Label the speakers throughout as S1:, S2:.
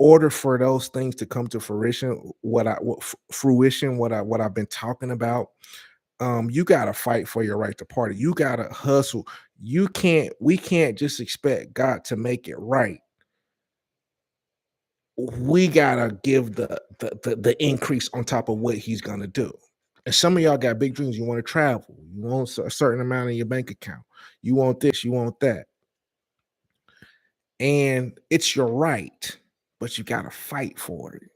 S1: order for those things to come to fruition, what I've been talking about, you gotta fight for your right to party. You gotta hustle. We can't just expect God to make it right. We gotta give the increase on top of what he's gonna do. And some of y'all got big dreams. You want to travel, you want a certain amount in your bank account, you want this, you want that, and it's your right, but you gotta fight for it.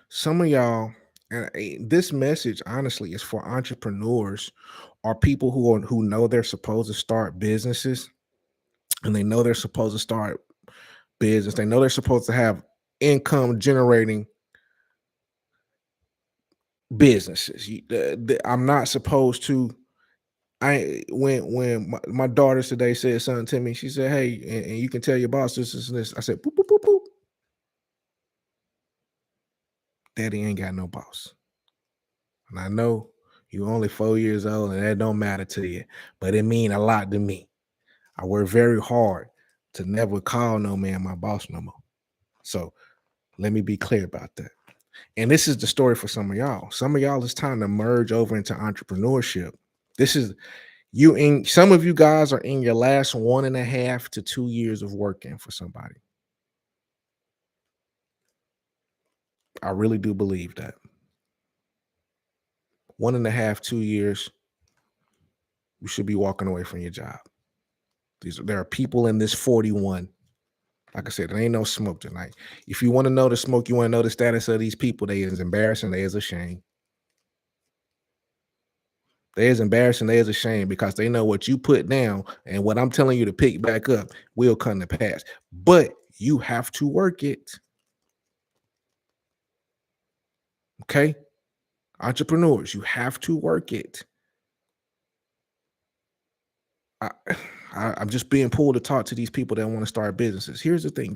S1: Some of y'all, and this message honestly is for entrepreneurs or people who know they're supposed to start businesses, and they know they're supposed to start business. They know they're supposed to have income generating businesses. I'm not supposed to. I when my daughters today said something to me, she said, "Hey, and you can tell your boss this and this." I said, "Boop boop boop boop." Daddy ain't got no boss, and I know you only 4 years old, and that don't matter to you, but it mean a lot to me. I work very hard to never call no man my boss no more. So let me be clear about that. And this is the story for some of y'all. Some of y'all, it's time to merge over into entrepreneurship. This is you in some of you guys are in your last 1.5 to 2 years of working for somebody. I really do believe that. 1.5, 2 years, you should be walking away from your job. There are people in this 41. Like I said, there ain't no smoke tonight. If you want to know the smoke, you want to know the status of these people, they is embarrassing, they is a shame. They is embarrassing, they is a shame because they know what you put down and what I'm telling you to pick back up will come to pass. But you have to work it. Okay? Entrepreneurs, you have to work it. I, I'm just being pulled to talk to these people that want to start businesses. Here's the thing.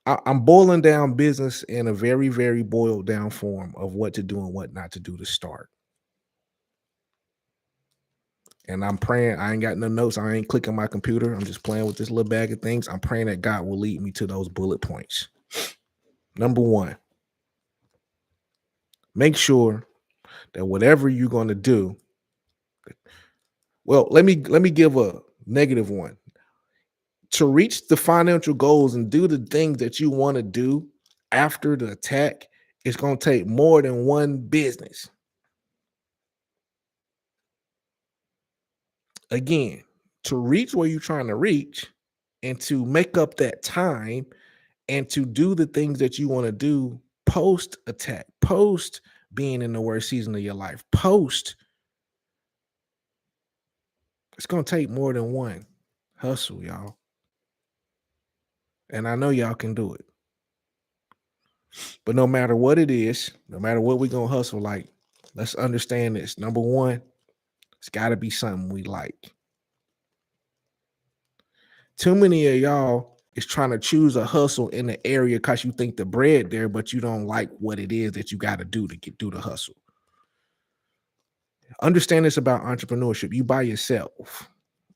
S1: I'm boiling down business in a very, very boiled down form of what to do and what not to do to start. And I'm praying. I ain't got no notes. I ain't clicking my computer. I'm just playing with this little bag of things. I'm praying that God will lead me to those bullet points. Number one, make sure that whatever you're going to do, well, let me give a negative one. To reach the financial goals and do the things that you want to do after the attack, it's going to take more than one business. Again, to reach where you're trying to reach and to make up that time and to do the things that you want to do post attack, post being in the worst season of your life, post, it's going to take more than one hustle, y'all. And I know y'all can do it. But no matter what it is, no matter what we're going to hustle like, let's understand this. Number one, it's got to be something we like. Too many of y'all is trying to choose a hustle in the area because you think the bread there, but you don't like what it is that you got to do do the hustle. Understand this about entrepreneurship. You by yourself,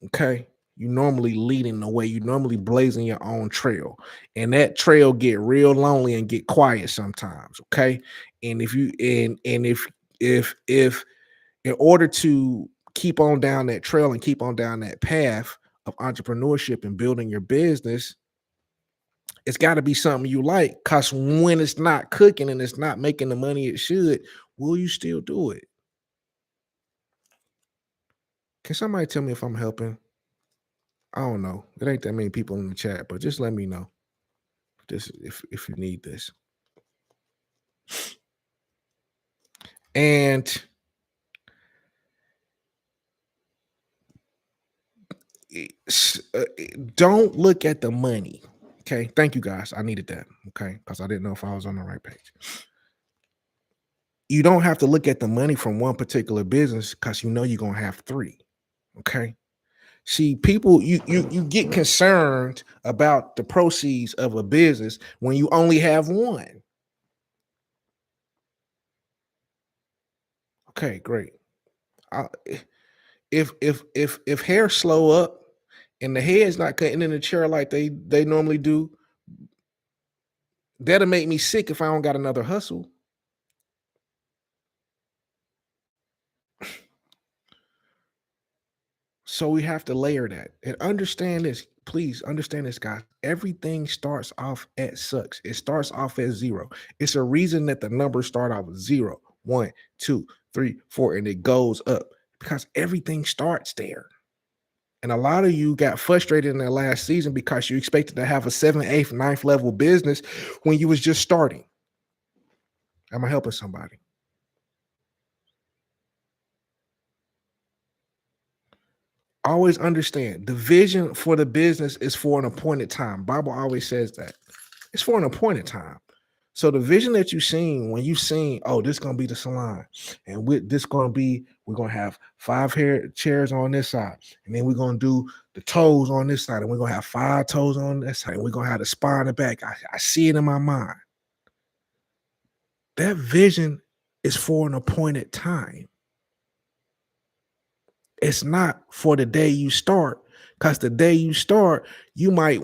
S1: okay? You normally leading the way. You normally blazing your own trail, and that trail get real lonely and get quiet sometimes, okay? And if you and if in order to keep on down that trail and keep on down that path of entrepreneurship and building your business, it's got to be something you like. Because when it's not cooking and it's not making the money it should, will you still do it? Can somebody tell me if I'm helping? I don't know. It ain't that many people in the chat, but just let me know if you need this. And don't look at the money. Okay. Thank you guys. I needed that. Okay. Because I didn't know if I was on the right page. You don't have to look at the money from one particular business because you know you're gonna have three. Okay. See, people, you get concerned about the proceeds of a business when you only have one. Okay, great. I, if hair slow up and the head's not cutting in the chair like they normally do, that'll make me sick if I don't got another hustle. So we have to layer that and understand this. Please understand this, guys. Everything starts off at sucks. It starts off at zero. It's a reason that the numbers start off with 0, 1, 2, 3, 4, and it goes up because everything starts there. And a lot of you got frustrated in that last season because you expected to have a 7th, 8th, 9th level business when you was just starting. Am I helping somebody? Always understand the vision for the business is for an appointed time. Bible always says that. It's for an appointed time. So the vision that you seen when you seen, oh, this gonna be the salon, and with this gonna be, we're gonna have 5 hair chairs on this side, and then we're gonna do the toes on this side, and we're gonna have 5 toes on this side, and we're gonna have the spa in the back. I see it in my mind. That vision is for an appointed time. It's not for the day you start, because the day you start, you might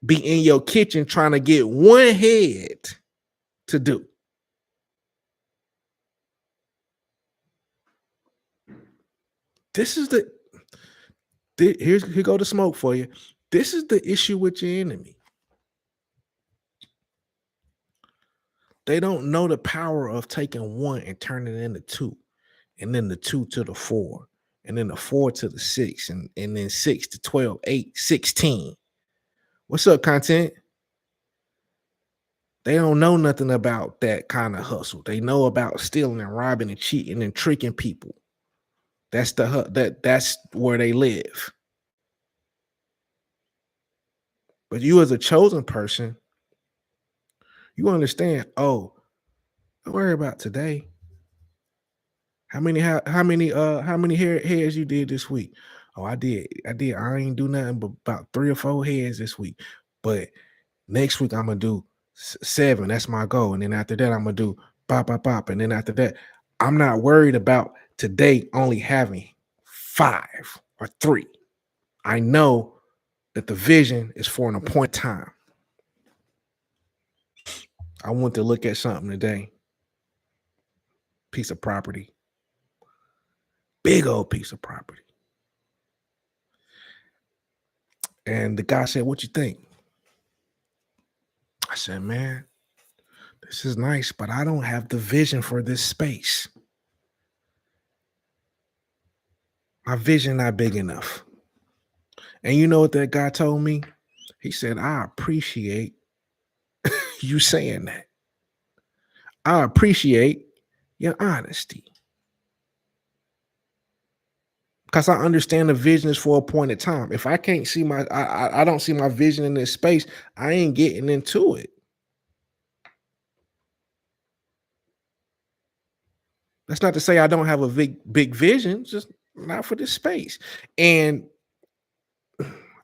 S1: be in your kitchen trying to get one head to do. This is here go the smoke for you. This is the issue with your enemy. They don't know the power of taking 1 and turning it into 2, and then the 2 to the 4, and then the 4 to the 6, and then 6 to 12, 8, 16. What's up, content? They don't know nothing about that kind of hustle. They know about stealing and robbing and cheating and tricking people. That's where they live. But you as a chosen person, you understand, oh, don't worry about today. How many heads you did this week? Oh, I did. I ain't do nothing but about 3 or 4 heads this week. But next week I'm gonna do 7. That's my goal. And then after that, I'm gonna do pop, pop, pop. And then after that, I'm not worried about today only having 5 or 3. I know that the vision is for an appointed time. I want to look at something today. Piece of property. Big old piece of property. And the guy said, "What you think?" I said, "Man, this is nice, but I don't have the vision for this space. My vision not big enough." And you know what that guy told me? He said, "I appreciate you saying that. I appreciate your honesty. Because I understand the vision is for a appointed time. If I can't see I don't see my vision in this space, I ain't getting into it." That's not to say I don't have a big vision, just not for this space. And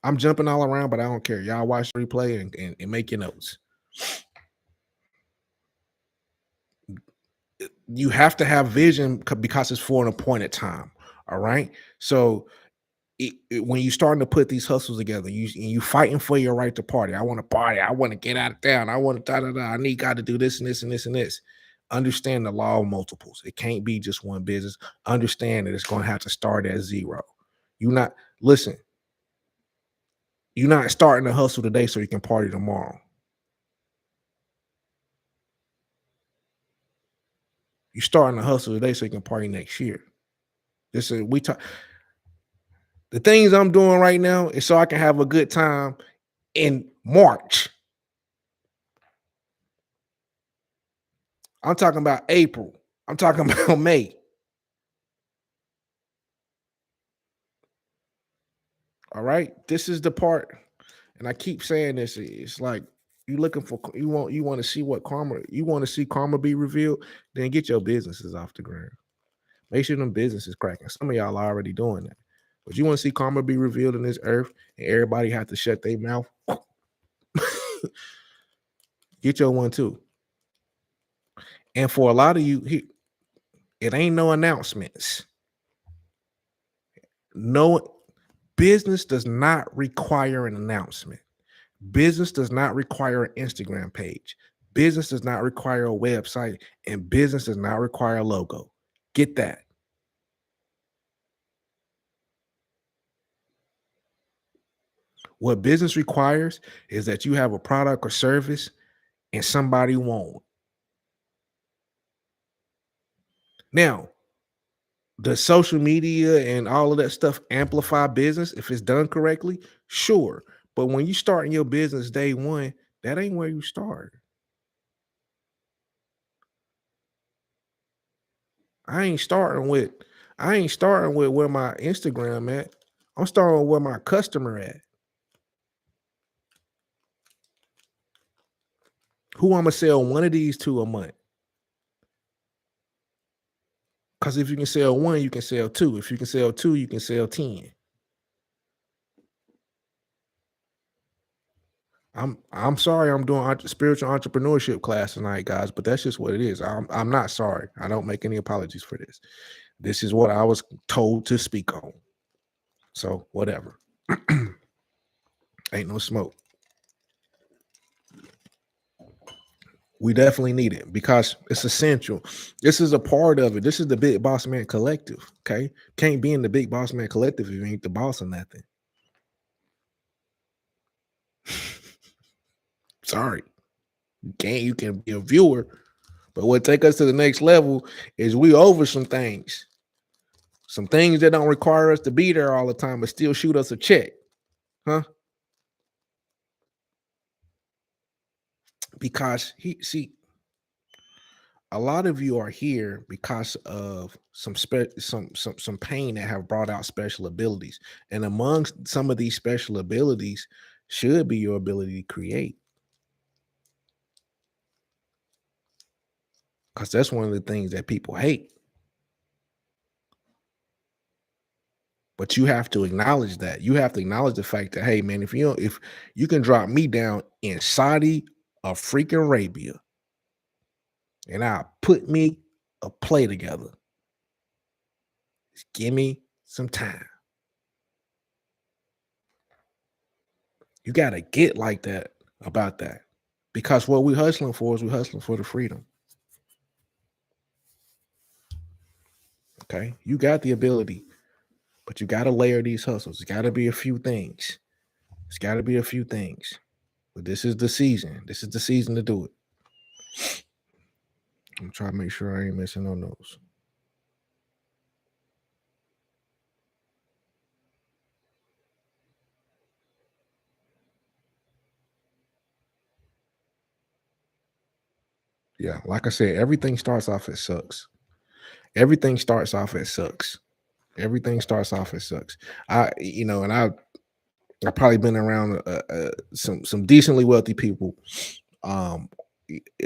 S1: I'm jumping all around, but I don't care. Y'all watch the replay and make your notes. You have to have vision because it's for an appointed time. All right. So when you starting to put these hustles together, you fighting for your right to party. I want to party. I want to get out of town. I want to I need God to do this and this and this and this. Understand the law of multiples. It can't be just one business. Understand that it's going to have to start at 0. You not listen. You're not starting to hustle today so you can party tomorrow. You're starting to hustle today so you can party next year. This is we talk. The things I'm doing right now is so I can have a good time in March. I'm talking about April. I'm talking about May. All right. This is the part, and I keep saying this. It's like you looking for you want to see what karma, you want to see karma be revealed, then get your businesses off the ground. Make sure them businesses cracking. Some of y'all are already doing that. But you want to see karma be revealed in this earth and everybody have to shut their mouth. Get your one too. And for a lot of you, it ain't no announcements. No Business does not require an announcement. Business does not require an Instagram page. Business does not require a website, and business does not require a logo. Get that. What business requires is that you have a product or service and somebody won't. Now, does social media and all of that stuff amplify business if it's done correctly? Sure. But when you start in your business day one, that ain't where you start. I ain't starting with I ain't starting with where my Instagram at. I'm starting with where my customer at. Who I'm gonna sell one of these to a month. Because if you can sell one, you can sell two. If you can sell two, you can sell 10. I'm sorry I'm doing spiritual entrepreneurship class tonight, guys, but that's just what it is. I'm not sorry. I don't make any apologies for this. This is what I was told to speak on. So whatever. Ain't no smoke. We definitely need it because it's essential. This is a part of it. This is the Big Boss Man Collective. Okay. Can't be in the Big Boss Man Collective if you ain't the boss or nothing. Sorry. You can be a viewer, but what take us to the next level is we over some things. Some things that don't require us to be there all the time, but still shoot us a check. Huh? Because a lot of you are here because of some pain that have brought out special abilities. And amongst some of these special abilities should be your ability to create. Because that's one of the things that people hate. But you have to acknowledge that. You have to acknowledge the fact that, hey man, if you can drop me down in Saudi or freaking Arabia, and I'll put me a play together. Just give me some time. You got to get like that about that. Because what we're hustling for is we're hustling for the freedom. Okay. You got the ability, but you got to layer these hustles. It's got to be a few things. It's got to be a few things. But this is the season. This is the season to do it. I'm trying to make sure I ain't missing on those. Yeah, like I said, everything starts off as sucks. Everything starts off as sucks. Everything starts off as sucks. I've probably been around some decently wealthy people um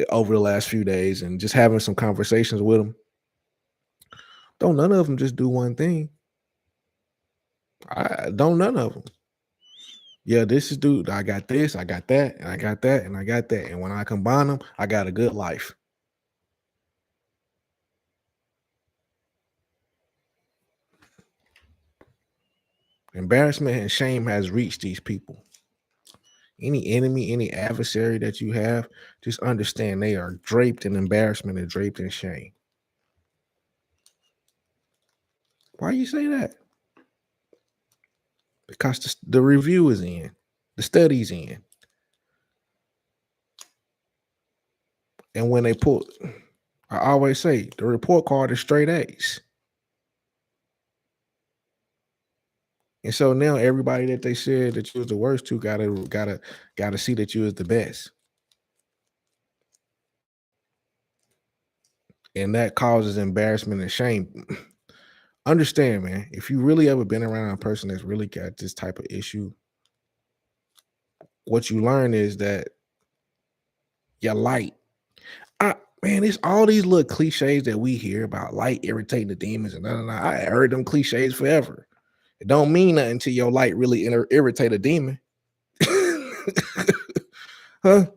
S1: over the last few days and just having some conversations with them. Don't none of them just do one thing. I don't none of them. Yeah, this is dude. I got this, I got that, and I got that, and I got that. And when I combine them, I got a good life. Embarrassment and shame has reached these people. Any enemy, any adversary that you have, just understand they are draped in embarrassment and draped in shame. Why you say that? Because the review is in, the study's in. And when they pull, I always say the report card is straight A's. And so now everybody that they said that you was the worst to gotta see that you was the best. And that causes embarrassment and shame. Understand, man, if you really ever been around a person that's really got this type of issue, what you learn is that your light. Man, it's all these little cliches that we hear about light irritating the demons and I heard them cliches forever. It don't mean nothing until your light really irritate a demon. Huh?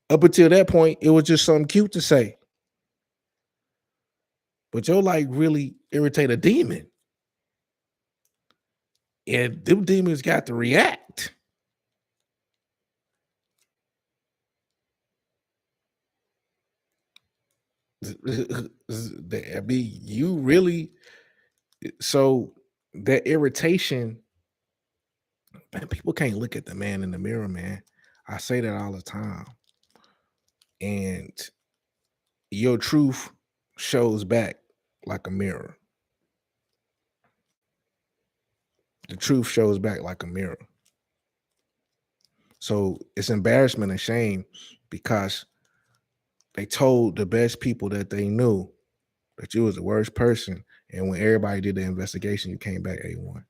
S1: Up until that point, it was just something cute to say. But your light really irritate a demon. And them demons got to react. I mean, you really so that irritation, man, people can't look at the man in the mirror, man. I say that all the time. And your truth shows back like a mirror. The truth shows back like a mirror. So it's embarrassment and shame because they told the best people that they knew that you was the worst person. And when everybody did the investigation, you came back A1.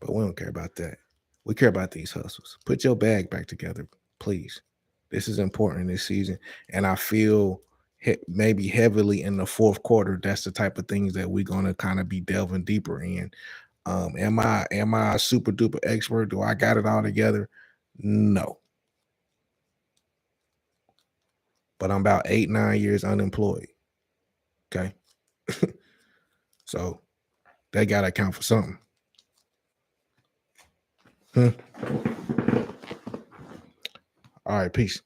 S1: But we don't care about that. We care about these hustles. Put your bag back together, please. This is important this season. And I feel maybe heavily in the fourth quarter, that's the type of things that we're going to kind of be delving deeper in. Am I a super duper expert? Do I got it all together? No. But I'm about 8-9 years unemployed. Okay. So they got to account for something. All right, peace.